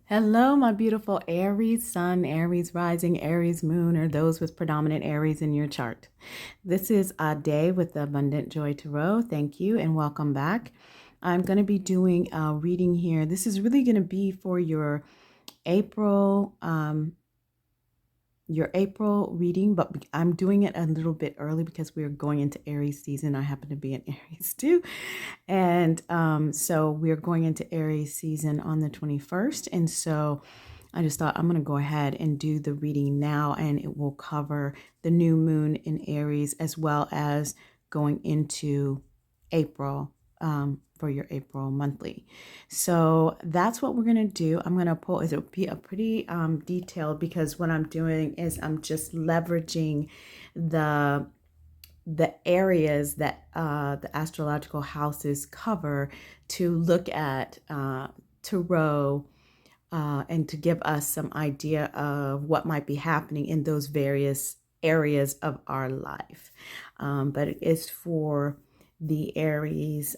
Hello, my beautiful Aries sun, Aries rising, Aries moon, or those with predominant Aries in your chart. This is a day with the Abundant Joy Tarot. Thank you and welcome back. I'm going to be doing a reading here. This is really going to be for your April reading, but I'm doing it a little bit early because we're going into Aries season. I happen to be in Aries too. And so we're going into Aries season on the 21st. And so I just thought I'm going to go ahead and do the reading now, and it will cover the new moon in Aries as well as going into April for your April monthly. So that's what we're going to do. I'm going to pull, it'll be a pretty detailed, because what I'm doing is I'm just leveraging the areas that the astrological houses cover to look at tarot and to give us some idea of what might be happening in those various areas of our life. But it is for the Aries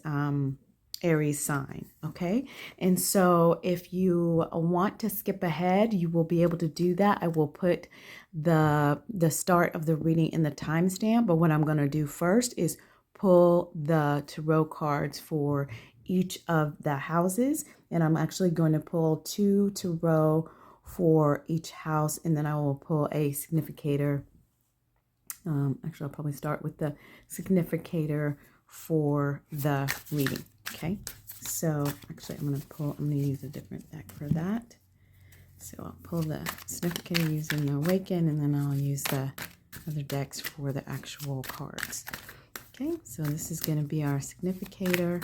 sign, okay? And so if you want to skip ahead, you will be able to do that. I will put the start of the reading in the timestamp, but what I'm going to do first is pull the tarot cards for each of the houses, and I'm actually going to pull 2 tarot for each house, and then I will pull a significator. Actually, I'll probably start with the significator for the reading. Okay, so actually I'm going to use a different deck for that. So I'll pull the significator using the awaken, and then I'll use the other decks for the actual cards. Okay, so this is going to be our significator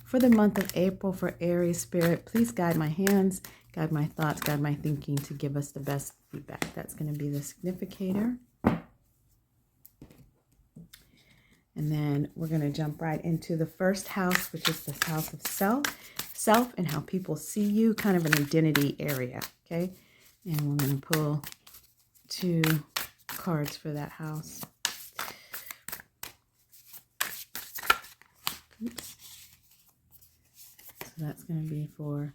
for the month of April for Aries spirit. Please guide my hands, guide my thoughts, guide my thinking to give us the best feedback. That's going to be the significator. And then we're going to jump right into the first house, which is the house of self and how people see you, kind of an identity area, okay? And we're going to pull 2 cards for that house. Oops. So that's going to be for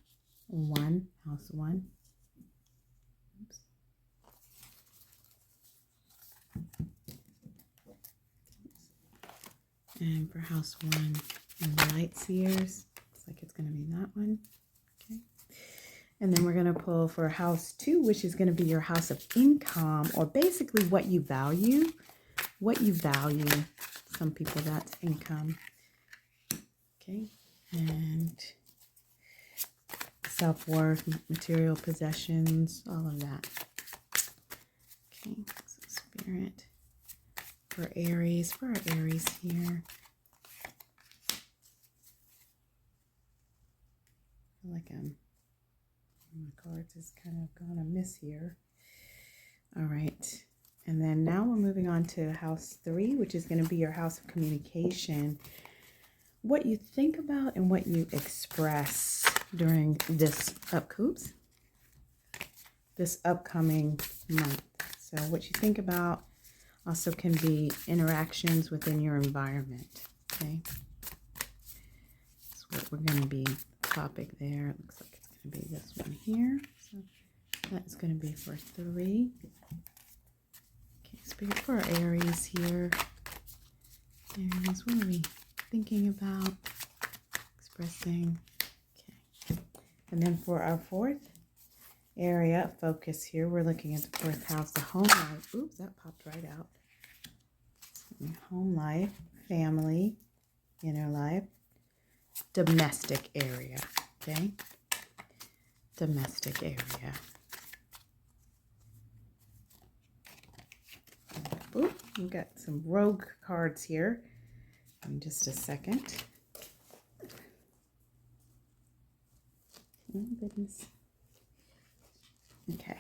house 1. Oops. And for house 1 in the light seers, looks like it's going to be that one. Okay. And then we're going to pull for house 2, which is going to be your house of income, or basically what you value. What you value. Some people, that's income. Okay. And self-worth, material possessions, all of that. Okay. So spirit. For Aries, for our Aries here. I feel like my cards is kind of gone amiss here. All right. And then now we're moving on to house 3, which is going to be your house of communication. What you think about and what you express during this upcoming month. So what you think about also can be interactions within your environment, okay? That's what we're going to be topic there. It looks like it's going to be this one here. So that's going to be for 3. Okay, spirit for our Aries here. Aries, what are we thinking about, expressing? Okay. And then for our 4th area focus here, we're looking at the 4th house, the home life. Oops, that popped right out. Home life, family, inner life, domestic area, okay? Domestic area. Ooh, we've got some rogue cards here in just a second. Oh, goodness. Okay.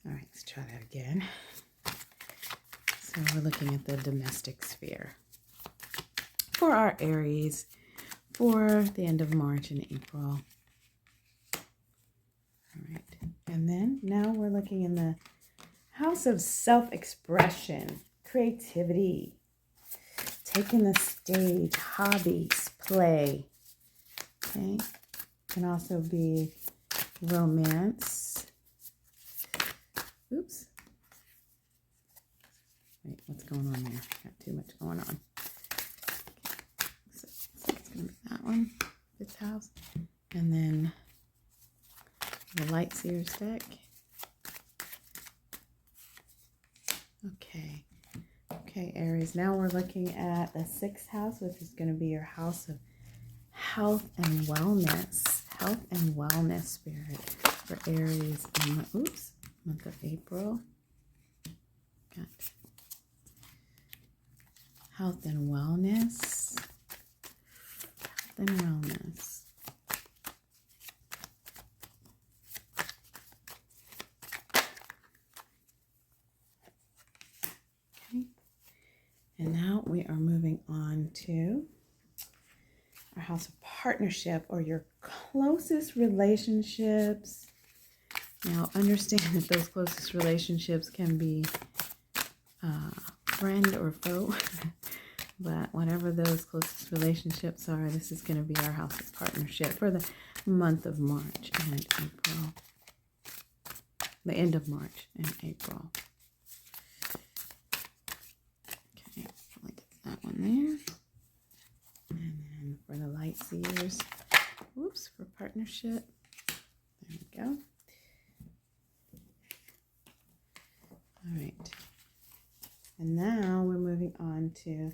All right, let's try that again. So we're looking at the domestic sphere for our Aries for the end of March and April. All right. And then now we're looking in the house of self-expression, creativity, taking the stage, hobbies, play. Okay. Can also be romance. Oops. Wait, what's going on there? Got too much going on. So it's going to be that one, this house. And then the light seers deck. Okay. Okay, Aries. Now we're looking at the 6th house, which is going to be your house of health and wellness. Health and wellness, Spirit, for Aries in the month of April. Got health and wellness. Health and wellness. Okay. And now we are moving on to our house of partnership, or your closest relationships. Now, understand that those closest relationships can be friend or foe, but whatever those closest relationships are, this is going to be our house of partnership for the month of March and April. The end of March and April. Okay, so I get that one there. And then for the light seers, for partnership, there we go. All right. And now we're moving on to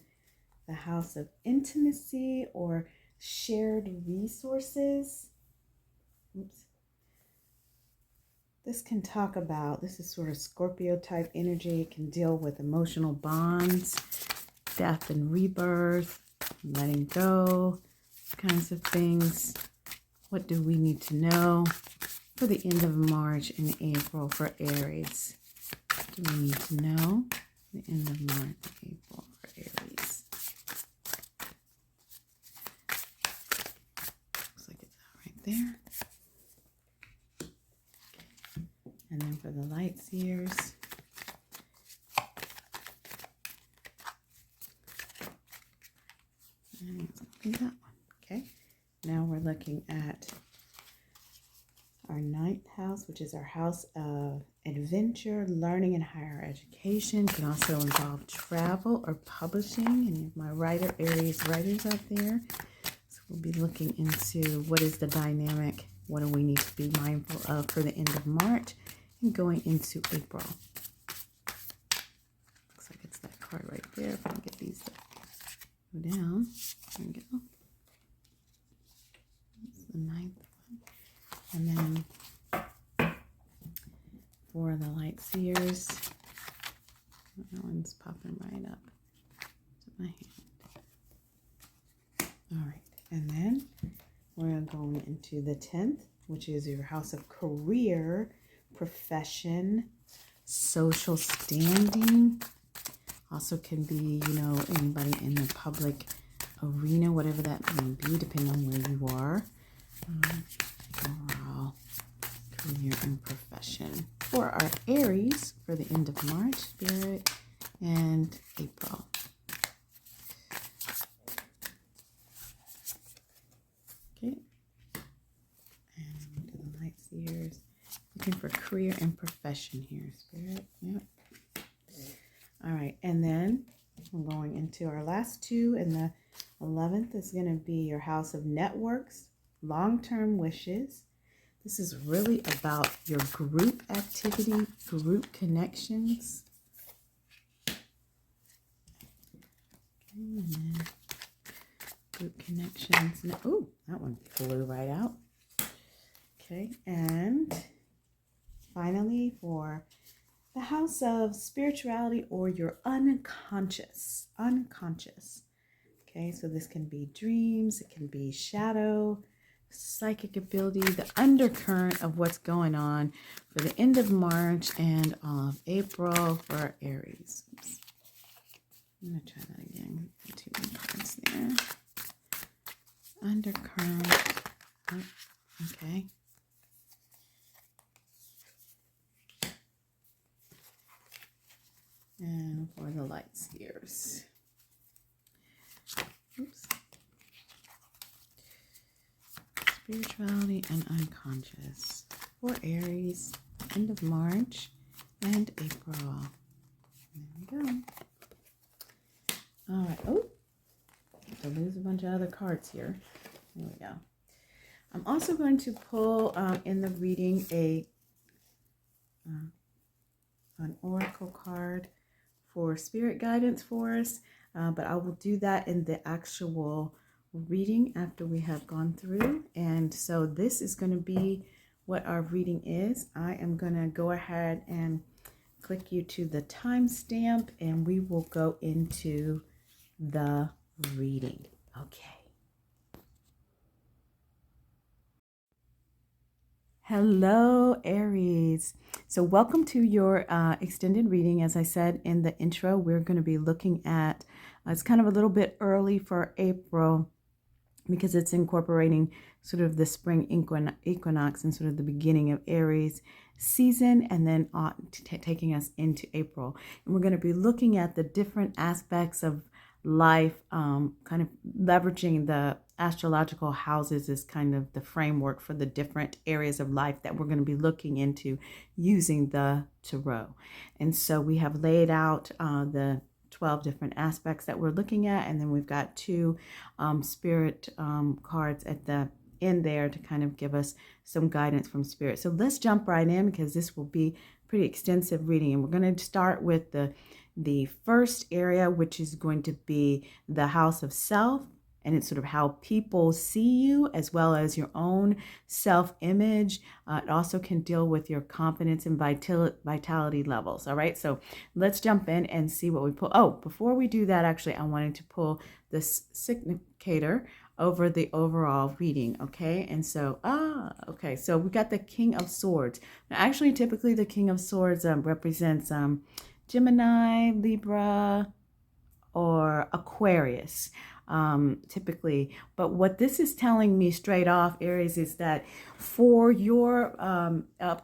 the house of intimacy or shared resources. This can talk about, this is sort of Scorpio type energy. It can deal with emotional bonds, death and rebirth, letting go, kinds of things. What do we need to know for the end of March and April for Aries? What do we need to know? The end of March and April for Aries. Looks like it's that right there. And then for the light seers, and it's going to be that one. Okay. Now we're looking at our 9th house, which is our house of adventure, learning, and higher education. Can also involve travel or publishing. Any of my Aries writers out there. So we'll be looking into what is the dynamic, what do we need to be mindful of for the end of March and going into April. Looks like it's that card right there. If I can get these to go down. There we go. That's the 9th one. And then for the light seers, that one's popping right up to my hand. All right, and then we're going into the 10th, which is your house of career, profession, social standing. Also can be, anybody in the public arena, whatever that may be, depending on where you are. Overall, career and profession. For our Aries, for the end of March, Spirit, and April. Okay. And we'll do the light seers. Looking for career and profession here, Spirit. Yep. All right. And then we're going into our last two. And the 11th is going to be your house of networks, long-term wishes. This is really about your group activity, group connections. Okay, and then group connections. Oh, that one flew right out. Okay, and finally for the house of spirituality or your unconscious. Okay, so this can be dreams, it can be shadow, psychic ability, the undercurrent of what's going on for the end of March and all of April for Aries. Oops. I'm going to try that again. Too many cards there. Undercurrent. Oh, okay. And for the light seers. Oops. Spirituality and unconscious for Aries, end of March and April. There we go. All right. Oh, I lose a bunch of other cards here. There we go. I'm also going to pull in the reading an oracle card for spirit guidance for us, but I will do that in the actual reading after we have gone through. And so this is going to be what our reading is. I am going to go ahead and click you to the timestamp, and we will go into the reading. Okay. Hello, Aries. So welcome to your extended reading. As I said in the intro, we're going to be looking at, it's kind of a little bit early for April because it's incorporating sort of the spring equinox and sort of the beginning of Aries season, and then taking us into April. And we're going to be looking at the different aspects of life, kind of leveraging the astrological houses as kind of the framework for the different areas of life that we're going to be looking into using the tarot. And so we have laid out the 12 different aspects that we're looking at, and then we've got two spirit cards at the end there to kind of give us some guidance from spirit. So let's jump right in, because this will be pretty extensive reading, and we're going to start with the first area, which is going to be the house of self. And it's sort of how people see you, as well as your own self-image. It also can deal with your confidence and vitality levels. All right, so let's jump in and see what we pull. Oh, before we do that, actually, I wanted to pull this Significator over the overall reading. Okay, and so, okay, so we got the King of Swords. Now, actually, typically the King of Swords represents Gemini, Libra, or Aquarius. Typically. But what this is telling me straight off, Aries, is that for your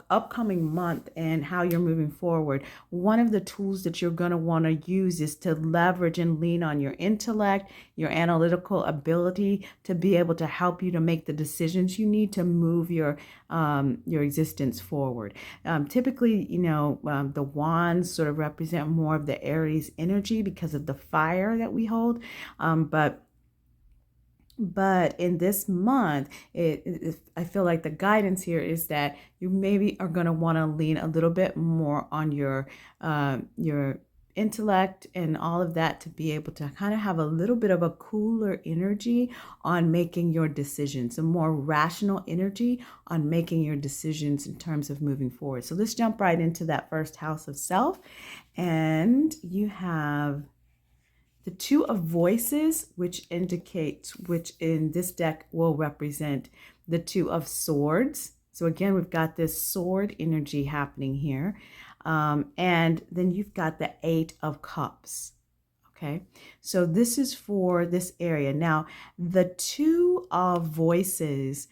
upcoming month and how you're moving forward, one of the tools that you're going to want to use is to leverage and lean on your intellect, your analytical ability to be able to help you to make the decisions you need to move your existence forward. Typically, the wands sort of represent more of the Aries energy because of the fire that we hold. But in this month, I feel like the guidance here is that you maybe are going to want to lean a little bit more on your intellect and all of that to be able to kind of have a little bit of a cooler energy on making your decisions, a more rational energy on making your decisions in terms of moving forward. So let's jump right into that first house of self. And you have the Two of Voices, which in this deck will represent the Two of Swords. So again, we've got this sword energy happening here. And then you've got the Eight of Cups. Okay, so this is for this area. Now, the Two of Voices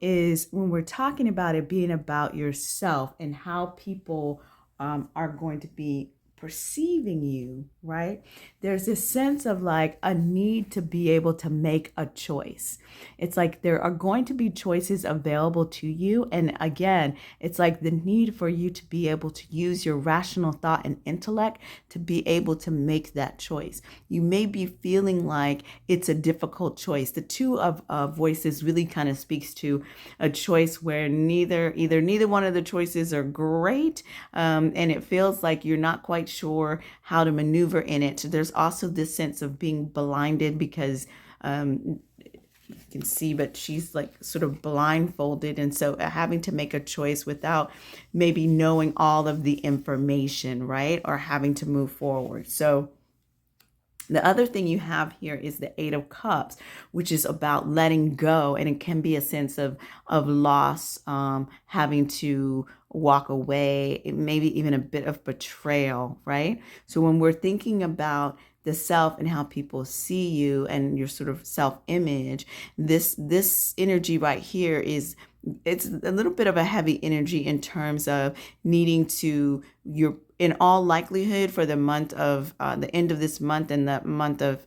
is when we're talking about it being about yourself and how people are going to be perceiving you, right? There's this sense of like a need to be able to make a choice. It's like there are going to be choices available to you. And again, it's like the need for you to be able to use your rational thought and intellect to be able to make that choice. You may be feeling like it's a difficult choice. The Two of Voices really kind of speaks to a choice where neither one of the choices are great, and it feels like you're not quite sure how to maneuver in it. There's also this sense of being blinded because you can see, but she's like sort of blindfolded, and so having to make a choice without maybe knowing all of the information, right? Or having to move forward. So the other thing you have here is the Eight of Cups, which is about letting go, and it can be a sense of loss, having to walk away, maybe even a bit of betrayal, right? So when we're thinking about the self and how people see you and your sort of self-image, this energy right here it's a little bit of a heavy energy in terms of needing to, in all likelihood, for the month of the end of this month and the month of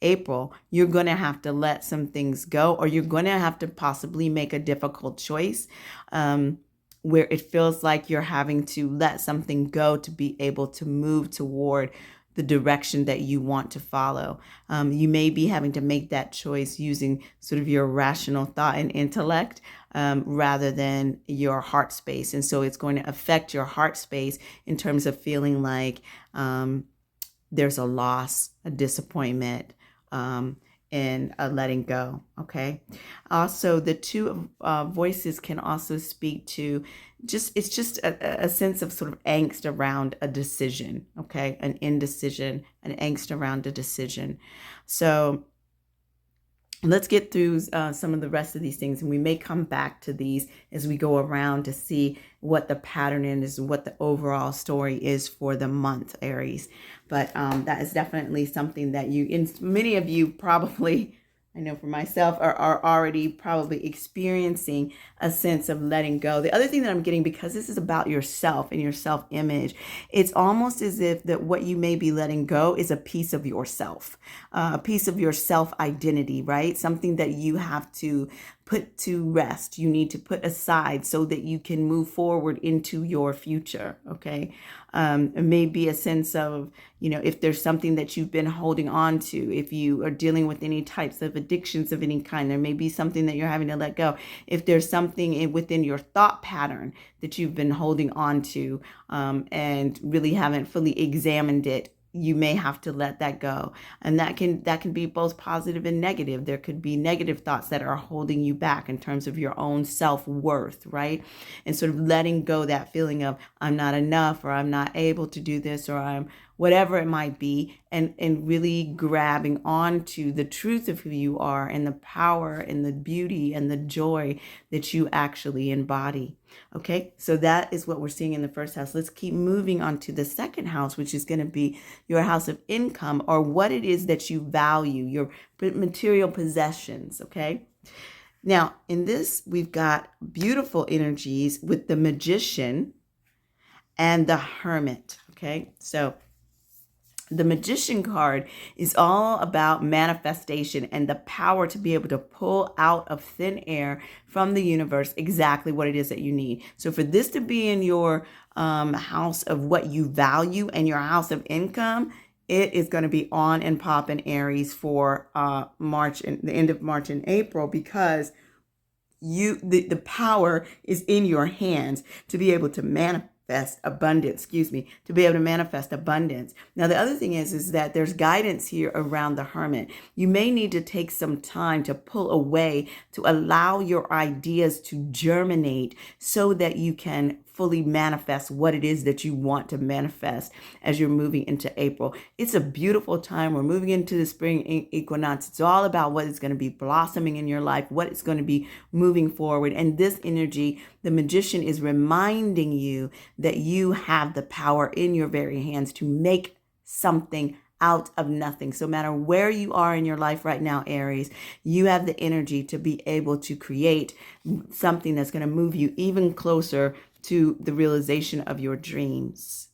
April, you're going to have to let some things go, or you're going to have to possibly make a difficult choice, where it feels like you're having to let something go to be able to move toward the direction that you want to follow. You may be having to make that choice using sort of your rational thought and intellect, rather than your heart space. And so it's going to affect your heart space in terms of feeling like there's a loss, a disappointment, and a letting go. Okay. Also, the two voices can also speak to it's just a sense of sort of angst around a decision. Okay. An indecision, an angst around a decision. So let's get through some of the rest of these things, and we may come back to these as we go around to see what the pattern is and what the overall story is for the month, Aries. But that is definitely something that many of you probably, I know for myself, are already probably experiencing a sense of letting go. The other thing that I'm getting, because this is about yourself and your self-image, it's almost as if that what you may be letting go is a piece of yourself, a piece of your self-identity, right? Something that you have to put to rest, you need to put aside so that you can move forward into your future. Okay. It may be a sense of, if there's something that you've been holding on to, if you are dealing with any types of addictions of any kind, there may be something that you're having to let go. If there's something within your thought pattern that you've been holding on to, and really haven't fully examined it, you may have to let that go. And that can be both positive and negative. There could be negative thoughts that are holding you back in terms of your own self-worth, right? And sort of letting go that feeling of I'm not enough, or I'm not able to do this, or I'm whatever it might be, and really grabbing onto the truth of who you are and the power and the beauty and the joy that you actually embody. Okay, so that is what we're seeing in the first house. Let's keep moving on to the second house, which is going to be your house of income, or what it is that you value, your material possessions. Okay. Now, in this, we've got beautiful energies with the Magician and the Hermit. Okay, so the Magician card is all about manifestation and the power to be able to pull out of thin air from the universe exactly what it is that you need. So for this to be in your house of what you value and your house of income, it is going to be on and pop in Aries for March and the end of March and April, because the power is in your hands to be able to manifest abundance, to be able to manifest abundance. Now, the other thing is that there's guidance here around the Hermit. You may need to take some time to pull away, to allow your ideas to germinate so that you can fully manifest what it is that you want to manifest as you're moving into April. It's a beautiful time. We're moving into the spring equinox. It's all about what is going to be blossoming in your life, what is going to be moving forward. And this energy, the Magician, is reminding you that you have the power in your very hands to make something out of nothing. So no matter where you are in your life right now, Aries, you have the energy to be able to create something that's going to move you even closer to the realization of your dreams.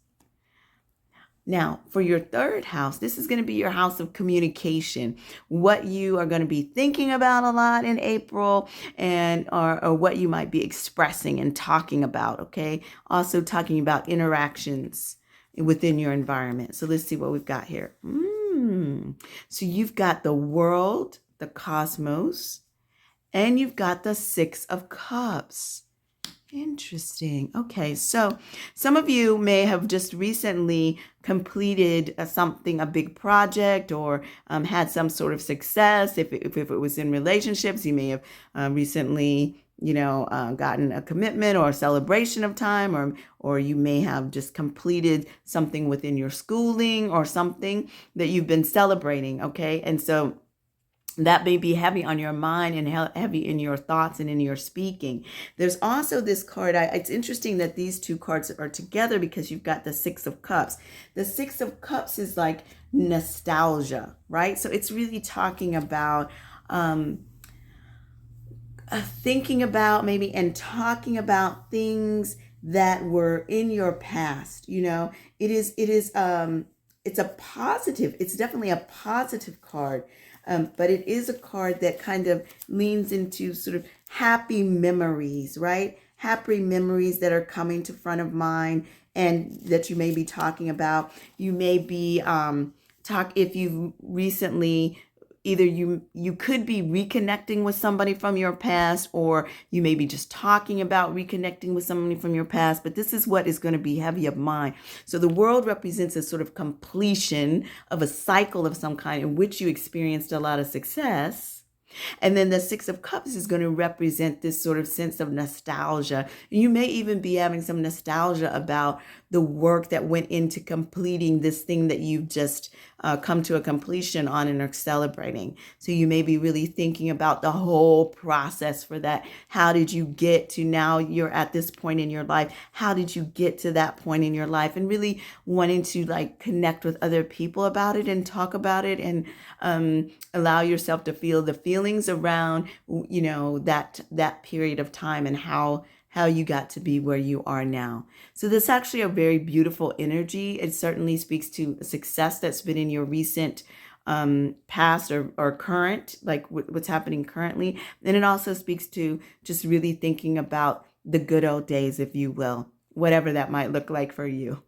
Now, for your third house, this is going to be your house of communication, what you are going to be thinking about a lot in April, and or what you might be expressing and talking about, okay? Also talking about interactions within your environment. So let's see what we've got here. So you've got the world, the cosmos, and you've got the Six of Cups. Interesting. Okay, so some of you may have just recently completed a big project, or had some sort of success. If it was in relationships, you may have recently, gotten a commitment or a celebration of time, or you may have just completed something within your schooling or something that you've been celebrating. Okay, and so that may be heavy on your mind and heavy in your thoughts and in your speaking. There's also this card. It's interesting that these two cards are together, because you've got the Six of Cups. The Six of Cups is like nostalgia, right? So it's really talking about thinking about maybe and talking about things that were in your past. It's a positive. It's definitely a positive card. but it is a card that kind of leans into sort of happy memories, right? Happy memories that are coming to front of mind and that you may be talking about. You may be if you've recently either you could be reconnecting with somebody from your past, or you may be just talking about reconnecting with somebody from your past, but this is what is going to be heavy of mind. So the world represents a sort of completion of a cycle of some kind in which you experienced a lot of success. And then the Six of Cups is going to represent this sort of sense of nostalgia. You may even be having some nostalgia about the work that went into completing this thing that you've just come to a completion on and are celebrating. So you may be really thinking about the whole process for that. How did you get to now you're at this point in your life? How did you get to that point in your life? And really wanting to like connect with other people about it and talk about it and allow yourself to feel the feelings around, that period of time and how you got to be where you are now. So this is actually a very beautiful energy. It certainly speaks to success that's been in your recent past or current, like what's happening currently. And it also speaks to just really thinking about the good old days, if you will, whatever that might look like for you.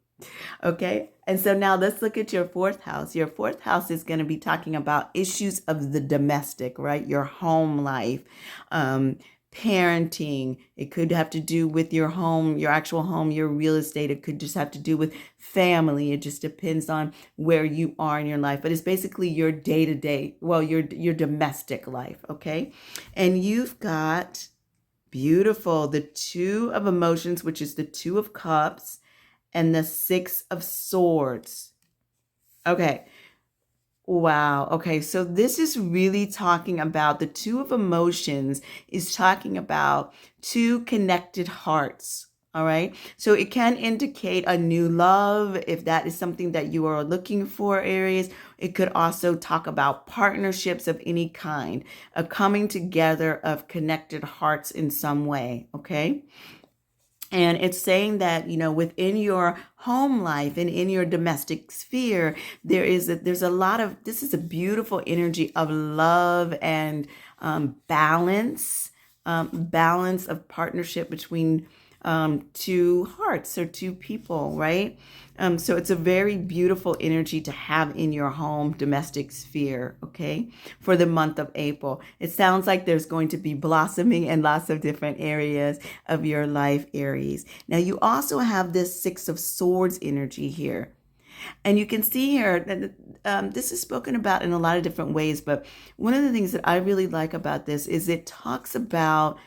Okay. And so now let's look at your fourth house. Your fourth house is going to be talking about issues of the domestic, right? Your home life, parenting. It could have to do with your home, your actual home, your real estate. It could just have to do with family. It just depends on where you are in your life. But it's basically your day-to-day, your domestic life. Okay. And you've got beautiful, the Two of Emotions, which is the Two of Cups, and the Six of Swords. Okay. Wow. Okay. So this is really talking about the Two of Emotions is talking about two connected hearts. All right. So it can indicate a new love if that is something that you are looking for, Aries. It could also talk about partnerships of any kind, a coming together of connected hearts in some way. Okay. And it's saying that, within your home life and in your domestic sphere, there's a lot of, this is a beautiful energy of love and balance of partnership between two hearts or two people, right? So it's a very beautiful energy to have in your home domestic sphere, okay, for the month of April. It sounds like there's going to be blossoming in lots of different areas of your life, Aries. Now, you also have this Six of Swords energy here. And you can see here that this is spoken about in a lot of different ways, but one of the things that I really like about this is it talks about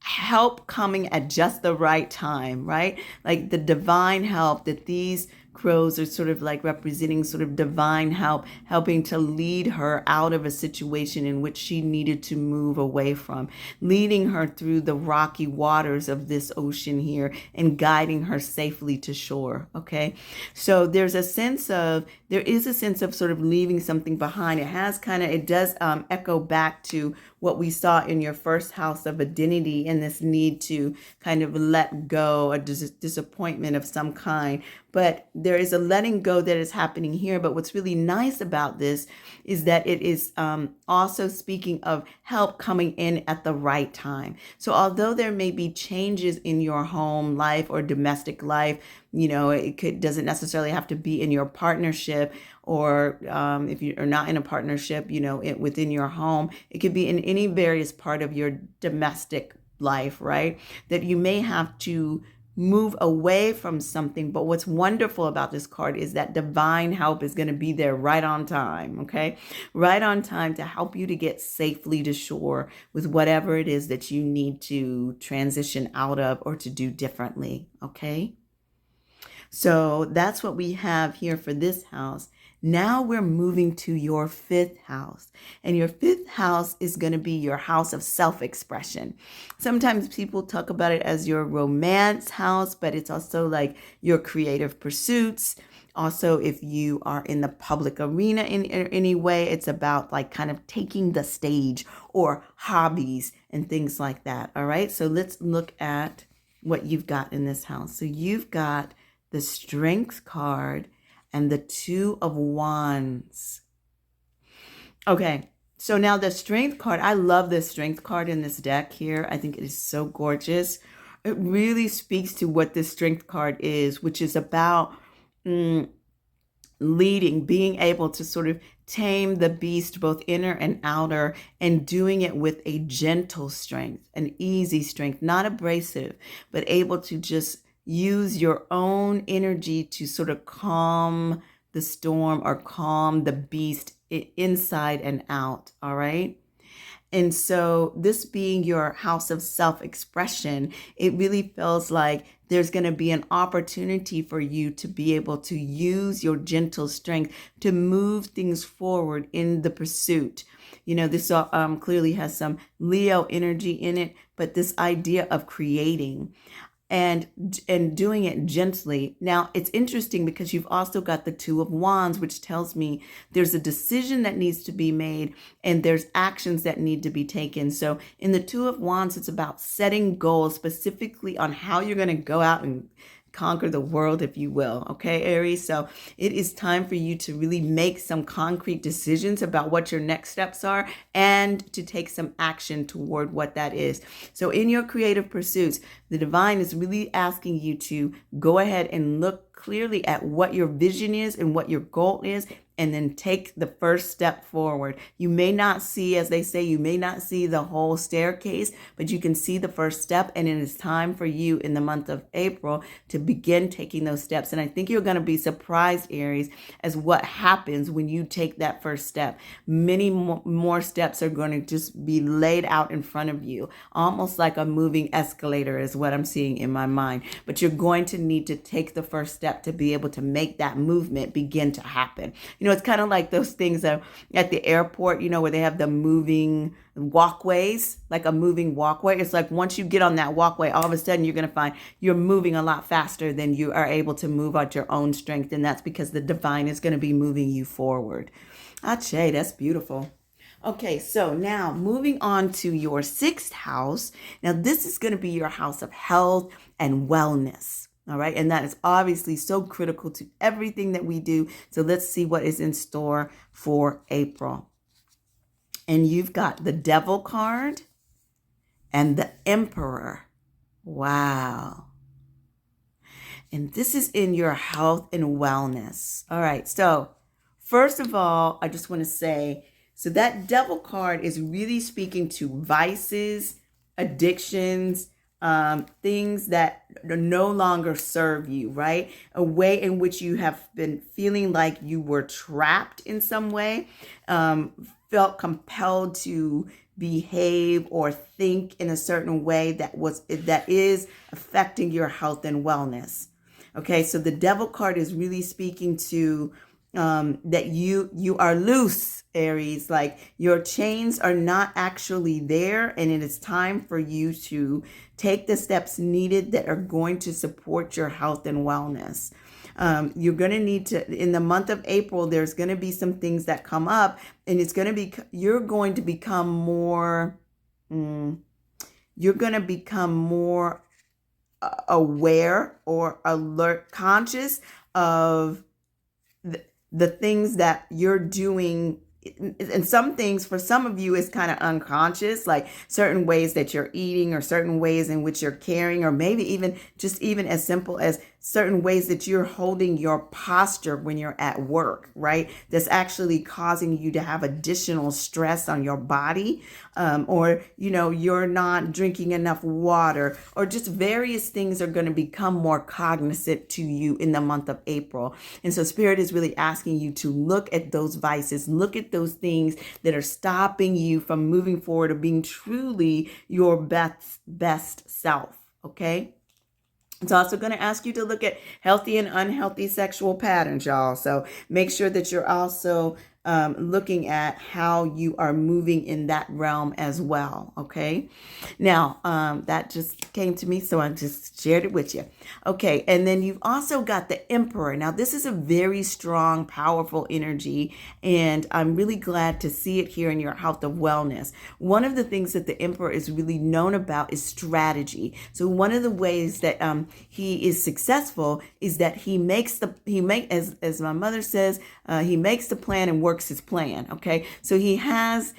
help coming at just the right time, right? Like the divine help that these crows are sort of like representing sort of divine help, helping to lead her out of a situation in which she needed to move away from, leading her through the rocky waters of this ocean here and guiding her safely to shore. Okay. So there is a sense of sort of leaving something behind. It does echo back to what we saw in your first house of identity and this need to kind of let go, a disappointment of some kind. But there is a letting go that is happening here. But what's really nice about this is that it is also speaking of help coming in at the right time. So although there may be changes in your home life or domestic life, doesn't necessarily have to be in your partnership, or if you are not in a partnership, within your home, it could be in any various part of your domestic life, right? That you may have to move away from something. But what's wonderful about this card is that divine help is going to be there right on time. Okay. Right on time to help you to get safely to shore with whatever it is that you need to transition out of or to do differently. Okay. So that's what we have here for this house. Now we're moving to your fifth house, and your fifth house is going to be your house of self-expression. Sometimes people talk about it as your romance house, but it's also like your creative pursuits. Also, if you are in the public arena in any way, it's about like kind of taking the stage or hobbies and things like that. All right. So let's look at what you've got in this house. So you've got the Strength card and the Two of Wands. Okay. So now the strength card, I love this strength card in this deck here. I think it is so gorgeous. It really speaks to what this strength card is, which is about leading, being able to sort of tame the beast, both inner and outer, and doing it with a gentle strength, an easy strength, not abrasive, but able to just use your own energy to sort of calm the storm or calm the beast inside and out. All right. And so, this being your house of self expression, it really feels like there's going to be an opportunity for you to be able to use your gentle strength to move things forward in the pursuit. You know, this clearly has some Leo energy in it, but this idea of creating and doing it gently. Now, it's interesting because you've also got the Two of Wands, which tells me there's a decision that needs to be made and there's actions that need to be taken. So in the Two of Wands, it's about setting goals specifically on how you're going to go out and conquer the world, if you will. Okay, Aries. So it is time for you to really make some concrete decisions about what your next steps are and to take some action toward what that is. So in your creative pursuits, the divine is really asking you to go ahead and look clearly at what your vision is and what your goal is, and then take the first step forward. You may not see, as they say, you may not see the whole staircase, but you can see the first step. And it is time for you in the month of April to begin taking those steps. And I think you're going to be surprised, Aries, as what happens when you take that first step. Many more steps are going to just be laid out in front of you, almost like a moving escalator is what I'm seeing in my mind. But you're going to need to take the first step to be able to make that movement begin to happen. You know, it's kind of like those things at the airport, you know, where they have the moving walkways, like a moving walkway. It's like once you get on that walkway, all of a sudden you're going to find you're moving a lot faster than you are able to move at your own strength. And that's because the divine is going to be moving you forward. Ache, that's beautiful. Okay, so now moving on to your sixth house. Now, this is going to be your house of health and wellness. All right. And that is obviously so critical to everything that we do. So let's see what is in store for April. And you've got the Devil card and the Emperor. Wow. And this is in your health and wellness. All right. So first of all, I just want to say, so that Devil card is really speaking to vices, addictions, things that no longer serve you, right? A way in which you have been feeling like you were trapped in some way, felt compelled to behave or think in a certain way that is affecting your health and wellness. Okay, so the Devil card is really speaking to that you are loose, Aries, like your chains are not actually there, and it is time for you to take the steps needed that are going to support your health and wellness. You're going to need to, in the month of April, there's going to be some things that come up, and you're going to become more aware or alert, conscious of the things that you're doing. And some things for some of you is kind of unconscious, like certain ways that you're eating or certain ways in which you're caring, or maybe even as simple as certain ways that you're holding your posture when you're at work, right? That's actually causing you to have additional stress on your body, or, you know, you're not drinking enough water, or just various things are going to become more cognizant to you in the month of April. And so Spirit is really asking you to look at those vices, look at those things that are stopping you from moving forward or being truly your best self, okay? It's also going to ask you to look at healthy and unhealthy sexual patterns, y'all. So make sure that you're also looking at how you are moving in that realm as well. Okay. Now, that just came to me, so I just shared it with you. Okay. And then you've also got the Emperor. Now, this is a very strong, powerful energy, and I'm really glad to see it here in your health of wellness. One of the things that the Emperor is really known about is strategy. So one of the ways that he is successful is that as my mother says, he makes the plan and works works his plan. Okay. So he has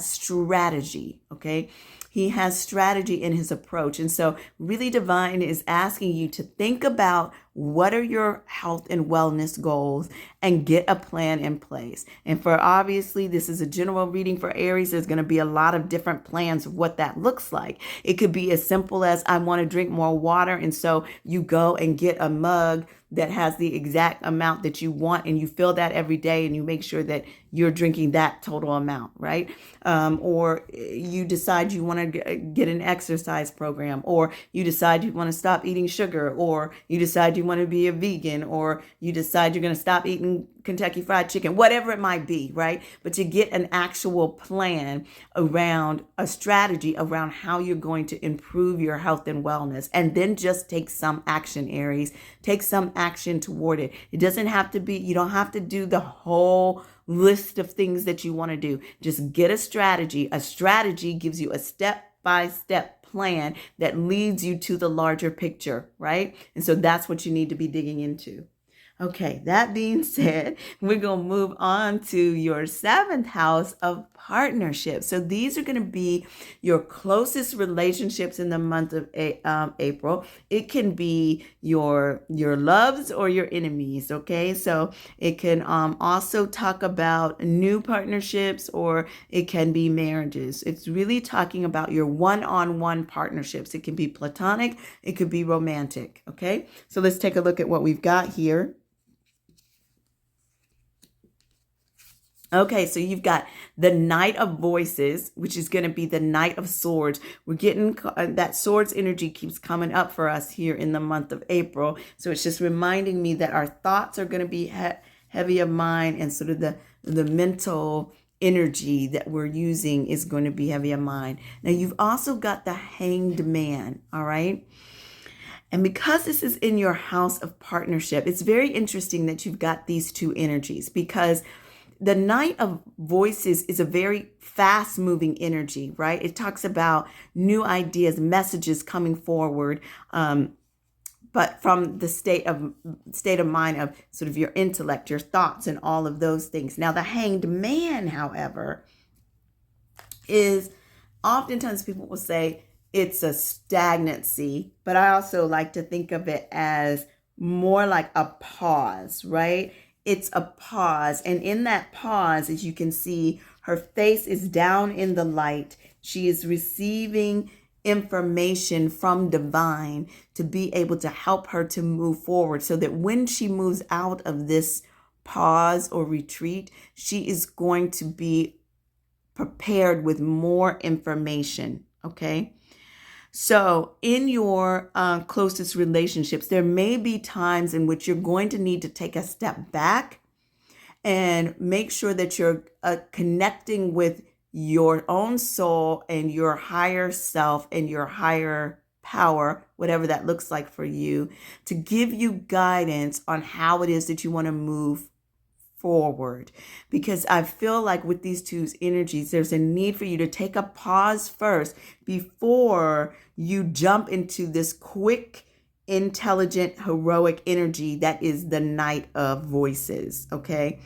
strategy. Okay. He has strategy in his approach. And so really divine is asking you to think about what are your health and wellness goals and get a plan in place. And for obviously, this is a general reading for Aries. There's going to be a lot of different plans of what that looks like. It could be as simple as I want to drink more water. And so you go and get a mug that has the exact amount that you want, and you fill that every day, and you make sure that you're drinking that total amount, right? Or you decide you want to get an exercise program, or you decide you want to stop eating sugar, or you decide you want to be a vegan, or you decide you're going to stop eating Kentucky Fried Chicken, whatever it might be, right? But to get an actual plan around a strategy around how you're going to improve your health and wellness, and then just take some action, Aries. Take some action toward it. It doesn't have to be, you don't have to do the whole list of things that you want to do. Just get a strategy. A strategy gives you a step-by-step plan that leads you to the larger picture, right? And so that's what you need to be digging into. Okay, that being said, we're going to move on to your seventh house of partnerships. So these are going to be your closest relationships in the month of April. It can be your loves or your enemies, okay? So it can also talk about new partnerships, or it can be marriages. It's really talking about your one-on-one partnerships. It can be platonic, it could be romantic, okay? So let's take a look at what we've got here. Okay, so you've got the Knight of Voices, which is going to be the Knight of Swords. We're getting that swords energy keeps coming up for us here in the month of April. So it's just reminding me that our thoughts are going to be heavy of mind, and sort of the mental energy that we're using is going to be heavy of mind. Now, you've also got the Hanged Man, all right? And because this is in your house of partnership, it's very interesting that you've got these two energies, because the Knight of Voices is a very fast moving energy, right? It talks about new ideas, messages coming forward, but from the state of mind of sort of your intellect, your thoughts, and all of those things. Now, the Hanged Man, however, is oftentimes people will say it's a stagnancy, but I also like to think of it as more like a pause, right? It's a pause. And in that pause, as you can see, her face is down in the light. She is receiving information from divine to be able to help her to move forward, so that when she moves out of this pause or retreat, she is going to be prepared with more information. Okay. So in your closest relationships, there may be times in which you're going to need to take a step back and make sure that you're connecting with your own soul and your higher self and your higher power, whatever that looks like for you, to give you guidance on how it is that you want to move forward. Because I feel like with these two energies, there's a need for you to take a pause first before you jump into this quick, intelligent, heroic energy that is the Knight of Voices. Okay.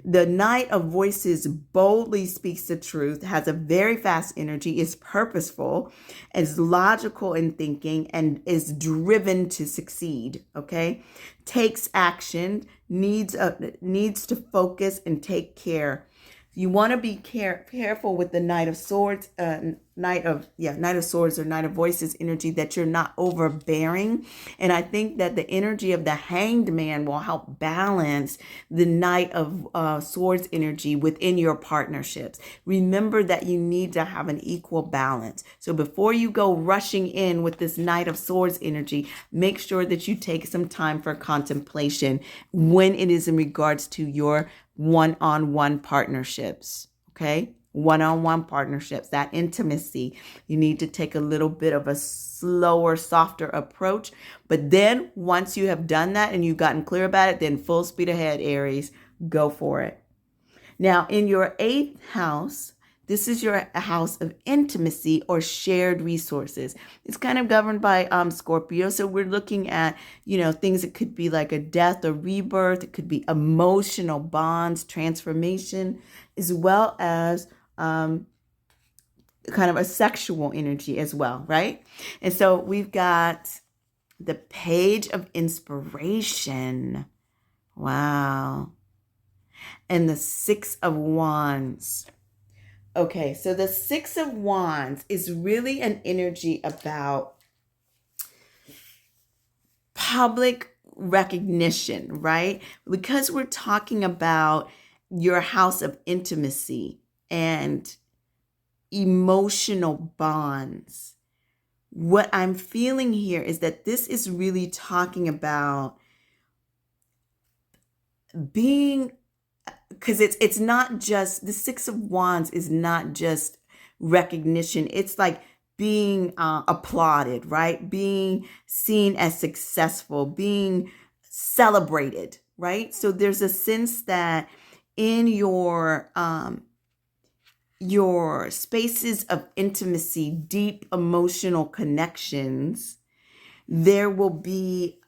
The Knight of Voices boldly speaks the truth, has a very fast energy, is purposeful, is logical in thinking, and is driven to succeed. Okay. Takes action, needs to focus and take care. You want to be careful with the Knight of Swords, Knight of Swords or Knight of Voices energy, that you're not overbearing. And I think that the energy of the Hanged Man will help balance the Knight of Swords energy within your partnerships. Remember that you need to have an equal balance. So before you go rushing in with this Knight of Swords energy, make sure that you take some time for contemplation when it is in regards to your one-on-one partnerships, okay? One-on-one partnerships, that intimacy. You need to take a little bit of a slower, softer approach. But then once you have done that and you've gotten clear about it, then full speed ahead, Aries, go for it. Now, in your eighth house, This is your house of intimacy or shared resources. It's kind of governed by Scorpio. So we're looking at, things that could be like a death or rebirth. It could be emotional bonds, transformation, as well as kind of a sexual energy as well, right? And so we've got the Page of Inspiration. Wow. And the Six of Wands. Okay, so the Six of Wands is really an energy about public recognition, right? Because we're talking about your house of intimacy and emotional bonds. What I'm feeling here is that this is really talking about being, because it's not just, the Six of Wands is not just recognition. It's like being applauded, right? Being seen as successful, being celebrated, right? So there's a sense that in your spaces of intimacy, deep emotional connections, there will be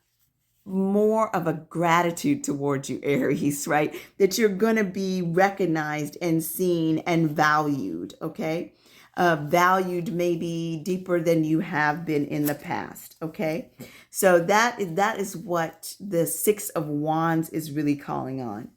more of a gratitude towards you, Aries, right? That you're going to be recognized and seen and valued, okay? Valued maybe deeper than you have been in the past, okay? So that is what the Six of Wands is really calling on.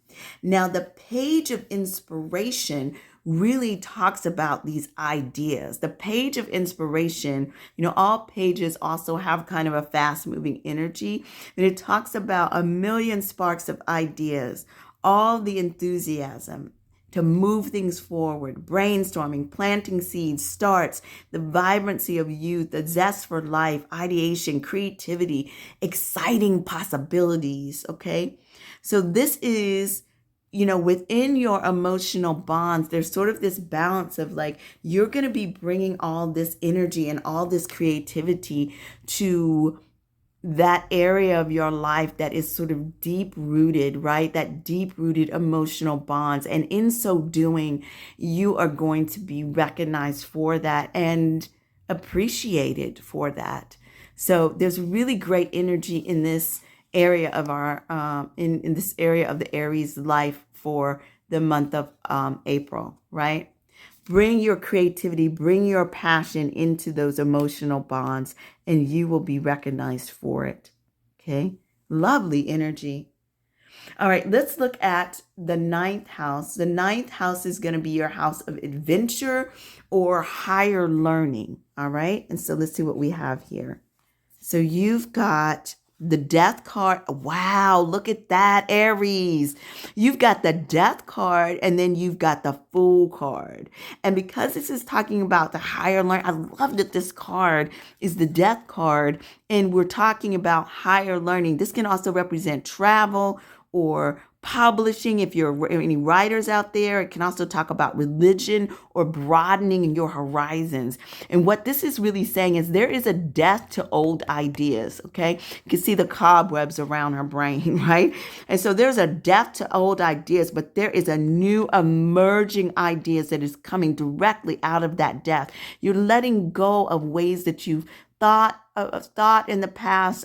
Now, the Page of Inspiration really talks about these ideas. The Page of Inspiration, all pages also have kind of a fast moving energy, and it talks about a million sparks of ideas, all the enthusiasm to move things forward, brainstorming, planting seeds, starts, the vibrancy of youth, the zest for life, ideation, creativity, exciting possibilities, okay? So this is, within your emotional bonds, there's sort of this balance of like, you're going to be bringing all this energy and all this creativity to that area of your life that is sort of deep rooted, right? That deep rooted emotional bonds. And in so doing, you are going to be recognized for that and appreciated for that. So there's really great energy in this area of our in this area of the Aries life for the month of April, right? Bring your creativity, bring your passion into those emotional bonds, and you will be recognized for it. Okay, lovely energy. All right, let's look at the ninth house. The ninth house is going to be your house of adventure or higher learning. All right, and so let's see what we have here. So you've got the Death card. Wow, look at that, Aries. You've got the Death card, and then you've got the Fool card. And because this is talking about the higher learning, I love that this card is the Death card, and we're talking about higher learning. This can also represent travel or publishing. If you're any writers out there, it can also talk about religion or broadening your horizons. And what this is really saying is there is a death to old ideas, okay? You can see the cobwebs around her brain, right? And so there's a death to old ideas, but there is a new emerging ideas that is coming directly out of that death. You're letting go of ways that you've thought in the past,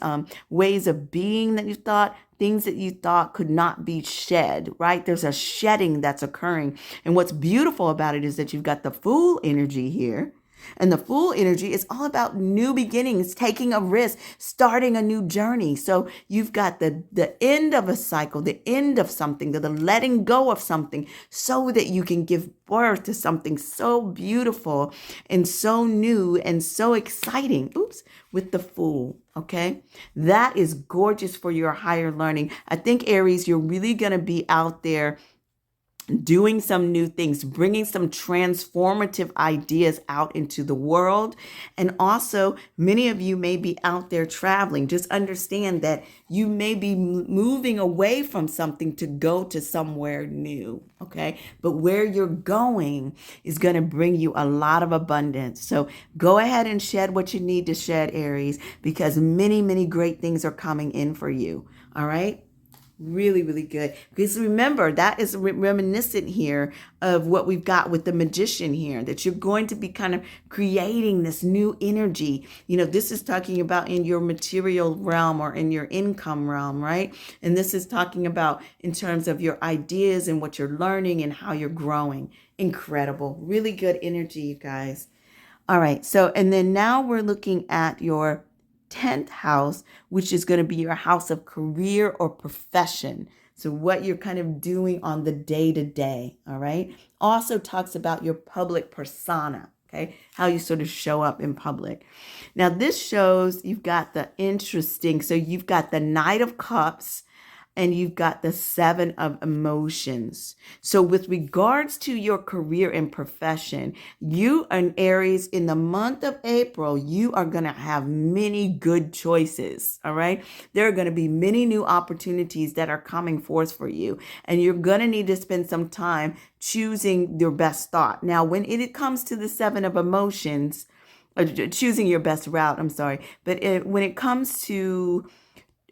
ways of being that you thought, things that you thought could not be shed, right? There's a shedding that's occurring. And what's beautiful about it is that you've got the Fool energy here. And the Fool energy is all about new beginnings, taking a risk, starting a new journey. So you've got the end of a cycle, the end of something, the letting go of something so that you can give birth to something so beautiful and so new and so exciting. With the Fool, okay? That is gorgeous for your higher learning. I think, Aries, you're really going to be out there doing some new things, bringing some transformative ideas out into the world. And also, many of you may be out there traveling. Just understand that you may be moving away from something to go to somewhere new, okay? But where you're going is going to bring you a lot of abundance. So go ahead and shed what you need to shed, Aries, because many, many great things are coming in for you, all right? Really, really good. Because remember, that is reminiscent here of what we've got with the magician here, that you're going to be kind of creating this new energy. This is talking about in your material realm or in your income realm, right? And this is talking about in terms of your ideas and what you're learning and how you're growing. Incredible. Really good energy, you guys. All right. So, and then now we're looking at your 10th house, which is going to be your house of career or profession. So what you're kind of doing on the day to day. All right. Also talks about your public persona. Okay. How you sort of show up in public. Now this shows you've got the interesting. So you've got the Knight of Cups, and you've got the Seven of Emotions. So with regards to your career and profession, you an Aries, in the month of April, you are going to have many good choices. All right. There are going to be many new opportunities that are coming forth for you. And you're going to need to spend some time choosing your best thought. Now, when it comes to the Seven of Emotions, choosing your best route, I'm sorry. But when it comes to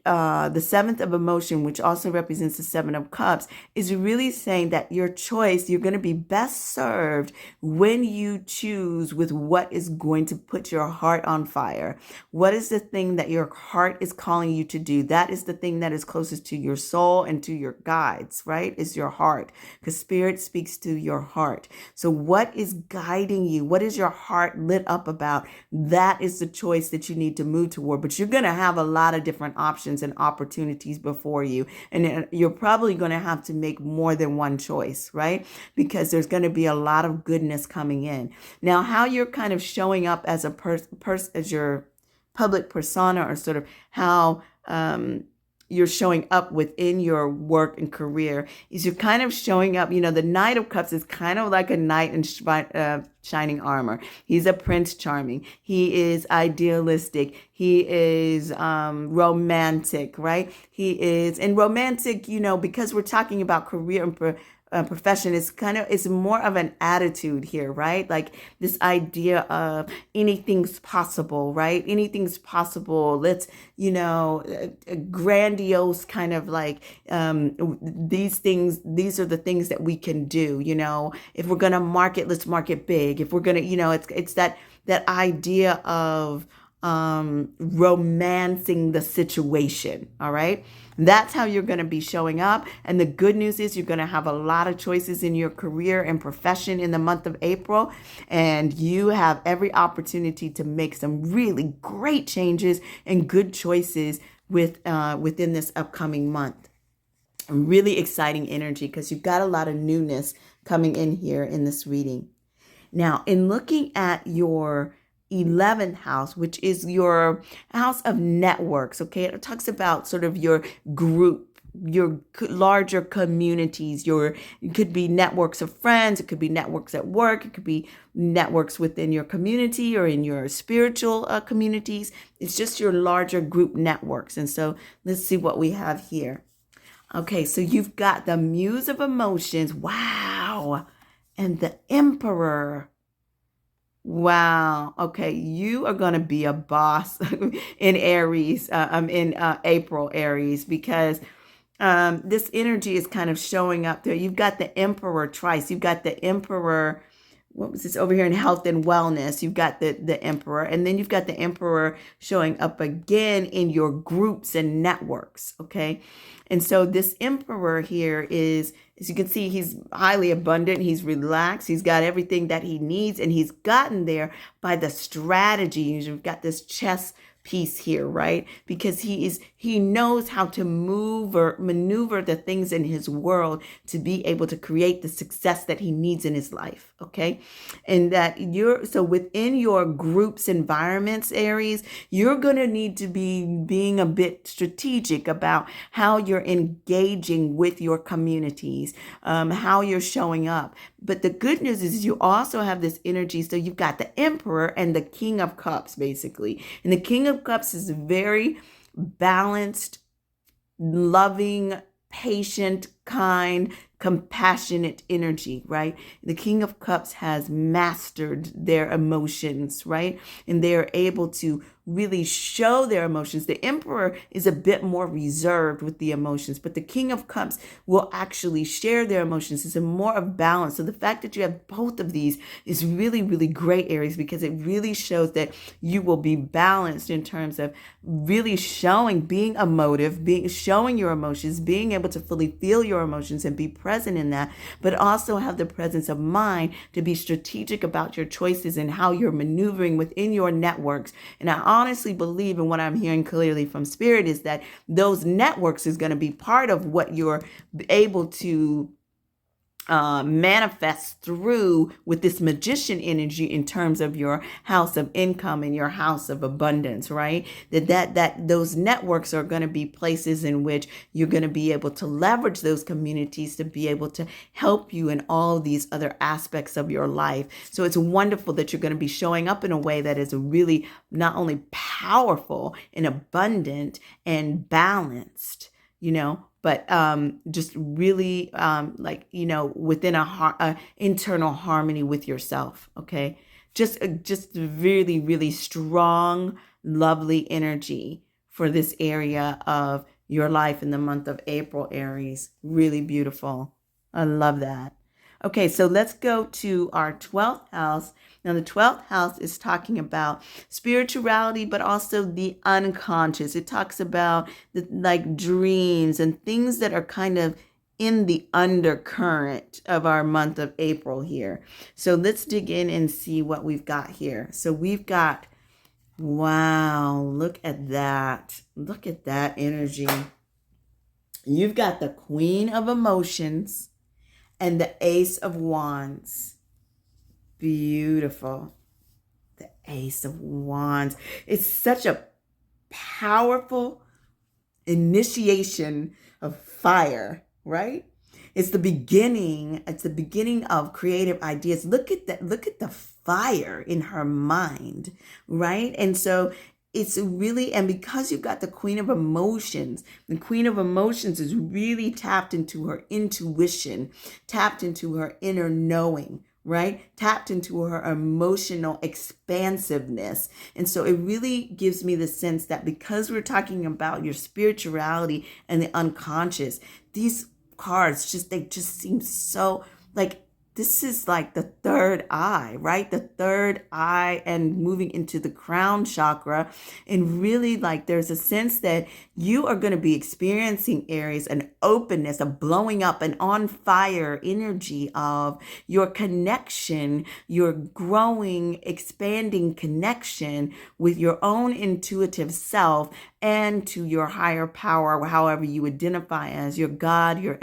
the seventh of emotion, which also represents the Seven of Cups, is really saying that your choice, you're going to be best served when you choose with what is going to put your heart on fire. What is the thing that your heart is calling you to do? That is the thing that is closest to your soul and to your guides, right? Is your heart, because spirit speaks to your heart. So what is guiding you? What is your heart lit up about? That is the choice that you need to move toward. But you're going to have a lot of different options and opportunities before you. And you're probably going to have to make more than one choice, right? Because there's going to be a lot of goodness coming in. Now, how you're kind of showing up as as your public persona, or sort of how you're showing up within your work and career, is you're kind of showing up. The Knight of Cups is kind of like a knight in shining armor. He's a Prince Charming. He is idealistic. He is romantic, right? He is, and romantic, because we're talking about career and profession, it's more of an attitude here, right? Like this idea of anything's possible, right? Anything's possible. Let's, a grandiose kind of like these are the things that we can do. If we're gonna market, let's market big. If we're gonna, it's that idea of romancing the situation. All right. That's how you're going to be showing up. And the good news is you're going to have a lot of choices in your career and profession in the month of April. And you have every opportunity to make some really great changes and good choices within this upcoming month. Really exciting energy, because you've got a lot of newness coming in here in this reading. Now, in looking at your 11th house, which is your house of networks, okay? It talks about sort of your group, your larger communities. It could be networks of friends, it could be networks at work, it could be networks within your community or in your spiritual communities. It's just your larger group networks. And so let's see what we have here. Okay, so you've got the Muse of Emotions. Wow. And the Emperor. Wow. Okay. You are going to be a boss in Aries, in April, Aries, because this energy is kind of showing up there. You've got the Emperor twice. You've got the Emperor. What was this over here in health and wellness? You've got the Emperor, and then you've got the Emperor showing up again in your groups and networks. Okay. And so this Emperor here is, as you can see, he's highly abundant. He's relaxed. He's got everything that he needs, and he's gotten there by the strategy. You've got this chess piece here, right? Because he knows how to maneuver the things in his world to be able to create the success that he needs in his life. Okay. And that so within your group's environments, Aries, you're going to need to be being a bit strategic about how you're engaging with your communities, how you're showing up. But the good news is you also have this energy. So you've got the Emperor and the King of Cups, basically. And the King of Cups is very balanced, loving, patient, kind, compassionate energy, right? The King of Cups has mastered their emotions, right? And they're able to really show their emotions. The Emperor is a bit more reserved with the emotions, but the King of Cups will actually share their emotions. It's a more of balance. So the fact that you have both of these is really, really great, Aries, because it really shows that you will be balanced in terms of really showing, being emotive, showing your emotions, being able to fully feel your emotions and be present in that, but also have the presence of mind to be strategic about your choices and how you're maneuvering within your networks. And I honestly believe, in what I'm hearing clearly from Spirit, is that those networks is going to be part of what you're able to manifest through with this magician energy in terms of your house of income and your house of abundance, right? That those networks are going to be places in which you're going to be able to leverage those communities to be able to help you in all these other aspects of your life. So it's wonderful that you're going to be showing up in a way that is really not only powerful and abundant and balanced, but just really within a internal harmony with yourself. Okay, just really, really strong, lovely energy for this area of your life in the month of April, Aries. Really beautiful. I love that. Okay, so let's go to our 12th house. Now, the 12th house is talking about spirituality, but also the unconscious. It talks about like dreams and things that are kind of in the undercurrent of our month of April here. So let's dig in and see what we've got here. So we've got, wow, look at that. Look at that energy. You've got the Queen of Emotions and the Ace of Wands. Beautiful. The Ace of Wands. It's such a powerful initiation of fire, right? It's the beginning. It's the beginning of creative ideas. Look at that. Look at the fire in her mind, right? And so it's really, and because you've got the Queen of Emotions, the Queen of Emotions is really tapped into her intuition, tapped into her inner knowing, right? Tapped into her emotional expansiveness. And so it really gives me the sense that because we're talking about your spirituality and the unconscious, these cards they just seem so like, this is like the third eye, right? The third eye and moving into the crown chakra. And really, like, there's a sense that you are going to be experiencing, Aries, an openness, a blowing up, an on fire energy of your connection, your growing, expanding connection with your own intuitive self and to your higher power, however you identify as your God, your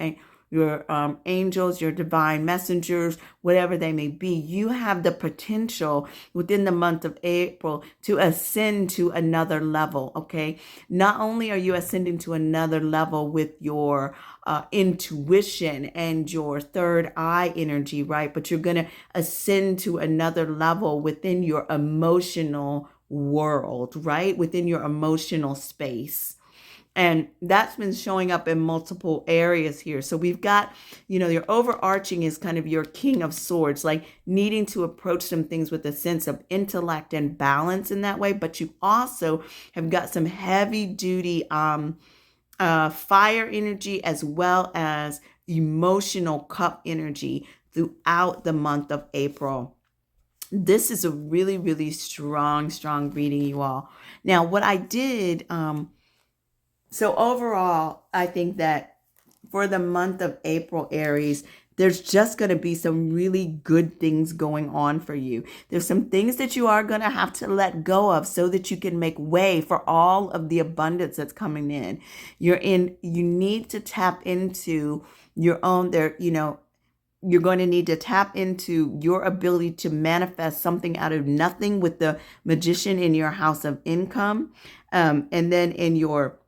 angels, your divine messengers, whatever they may be. You have the potential within the month of April to ascend to another level, okay? Not only are you ascending to another level with your intuition and your third eye energy, right? But you're going to ascend to another level within your emotional world, right? Within your emotional space. And that's been showing up in multiple areas here. So we've got, your overarching is kind of your King of Swords, like needing to approach some things with a sense of intellect and balance in that way. But you also have got some heavy duty fire energy as well as emotional cup energy throughout the month of April. This is a really, really strong reading, you all. Now, what I did, so overall, I think that for the month of April, Aries, there's just going to be some really good things going on for you. There's some things that you are going to have to let go of so that you can make way for all of the abundance that's coming in. You need to tap into your own you're going to need to tap into your ability to manifest something out of nothing with the Magician in your house of income. And then in your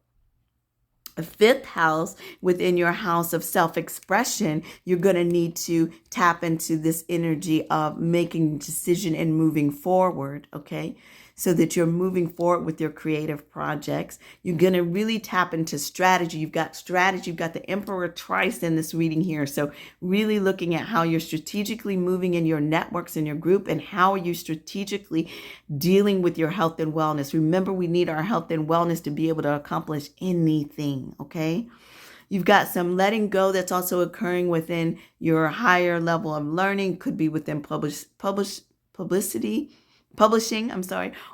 fifth house, within your house of self-expression, you're going to need to tap into this energy of making a decision and moving forward. Okay. so that you're moving forward with your creative projects. You're going to really tap into strategy. You've got strategy. You've got the Emperor twice in this reading here. So really looking at how you're strategically moving in your networks in your group, and how are you strategically dealing with your health and wellness. Remember, we need our health and wellness to be able to accomplish anything, okay? You've got some letting go that's also occurring within your higher level of learning. Could be within publishing,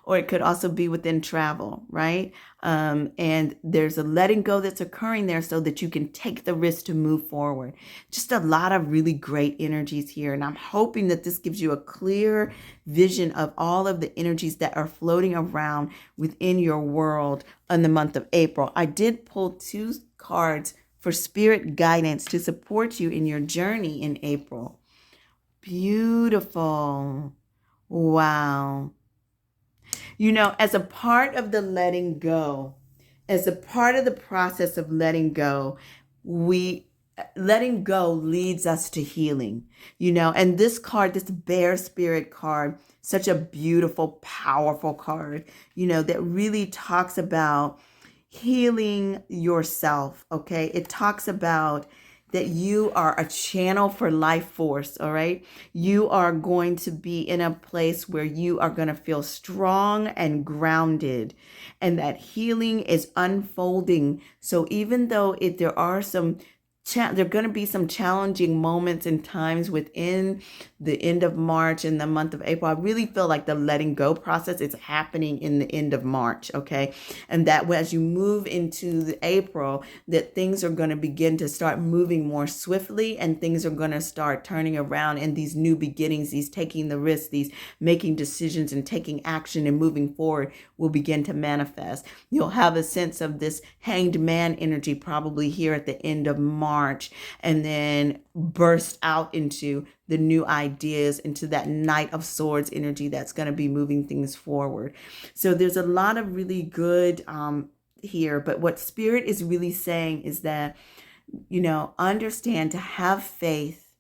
or it could also be within travel, right? And there's a letting go that's occurring there so that you can take the risk to move forward. Just a lot of really great energies here. And I'm hoping that this gives you a clear vision of all of the energies that are floating around within your world in the month of April. I did pull 2 cards for spirit guidance to support you in your journey in April. Beautiful. Wow. You know, as a part of the letting go, as a part of the process of letting go, letting go leads us to healing, you know, and this card, this bear spirit card, such a beautiful, powerful card, you know, that really talks about healing yourself. Okay. It talks about that you are a channel for life force. All right. You are going to be in a place where you are going to feel strong and grounded, and that healing is unfolding. So even though there are there are going to be some challenging moments and times within the end of March and the month of April, I really feel like the letting go process is happening in the end of March, okay? And that as you move into the April, that things are going to begin to start moving more swiftly, and things are going to start turning around, and these new beginnings, these taking the risks, these making decisions and taking action and moving forward will begin to manifest. You'll have a sense of this hanged man energy probably here at the end of March, and then burst out into the new ideas, into that Knight of Swords energy that's going to be moving things forward. So there's a lot of really good here, but what Spirit is really saying is that, you know, understand, to have faith,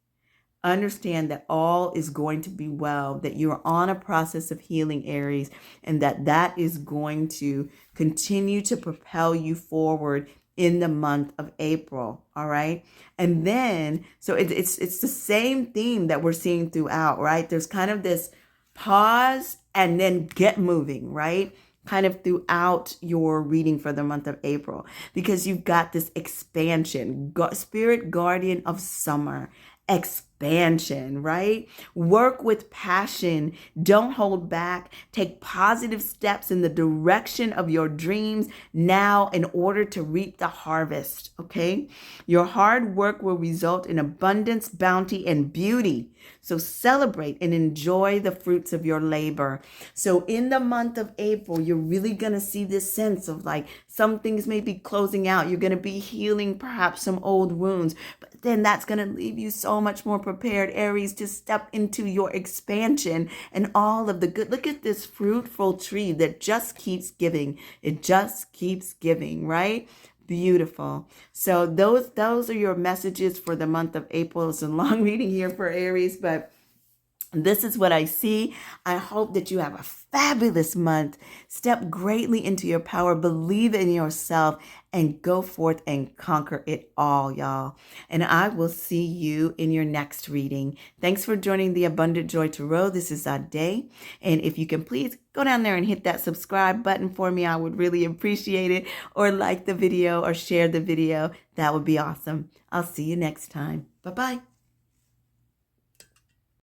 understand that all is going to be well, that you're on a process of healing, Aries, and that is going to continue to propel you forward in the month of April. All right. And then, so it's the same theme that we're seeing throughout, right? There's kind of this pause and then get moving, right? Kind of throughout your reading for the month of April, because you've got this expansion, spirit guardian of summer, expansion, right? Work with passion. Don't hold back. Take positive steps in the direction of your dreams now in order to reap the harvest, okay? Your hard work will result in abundance, bounty, and beauty. So celebrate and enjoy the fruits of your labor. So in the month of April, you're really going to see this sense of like some things may be closing out. You're going to be healing perhaps some old wounds, but then that's going to leave you so much more prepared, Aries, to step into your expansion and all of the good. Look at this fruitful tree that just keeps giving. It just keeps giving, right? Beautiful. So those are your messages for the month of April. It's a long reading here for Aries, but this is what I see. I hope that you have a fabulous month. Step greatly into your power, believe in yourself, and go forth and conquer it all, y'all. And I will see you in your next reading. Thanks for joining the Abundant Joy Tarot. This is Ade. And if you can please go down there and hit that subscribe button for me, I would really appreciate it. Or like the video or share the video. That would be awesome. I'll see you next time. Bye-bye.